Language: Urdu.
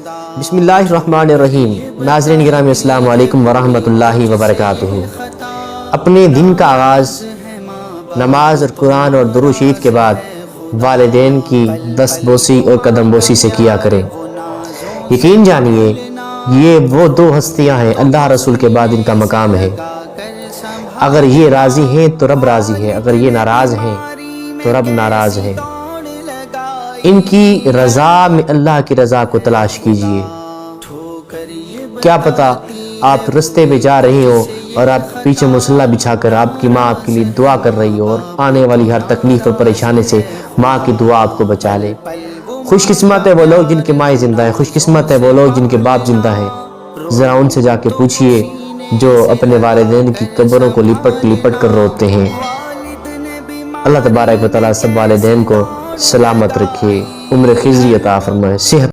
بسم اللہ الرحمن الرحیم۔ ناظرین گرامی السلام علیکم ورحمۃ اللہ وبرکاتہ۔ اپنے دن کا آغاز نماز اور قرآن اور درود شریف کے بعد والدین کی دست بوسی اور قدم بوسی سے کیا کریں۔ یقین جانیے یہ وہ دو ہستیاں ہیں اللہ رسول کے بعد ان کا مقام ہے۔ اگر یہ راضی ہیں تو رب راضی ہے، اگر یہ ناراض ہیں تو رب ناراض ہے۔ ان کی رضا میں اللہ کی رضا کو تلاش کیجئے۔ کیا پتہ آپ رستے پہ جا رہے ہو اور آپ پیچھے مصلی بچھا کر آپ کی ماں آپ کے لیے دعا کر رہی ہو اور آنے والی ہر تکلیف اور پریشانی سے ماں کی دعا آپ کو بچا لے۔ خوش قسمت ہے وہ لوگ جن کے مائیں زندہ ہیں، خوش قسمت ہے وہ لوگ جن کے باپ زندہ ہیں۔ ذرا ان سے جا کے پوچھئے جو اپنے والدین کی قبروں کو لپٹ لپٹ کر روتے ہیں۔ اللہ تبارک و تعالیٰ سب والدین کو سلامت رکھے، عمر خضری عطا فرمائے، صحت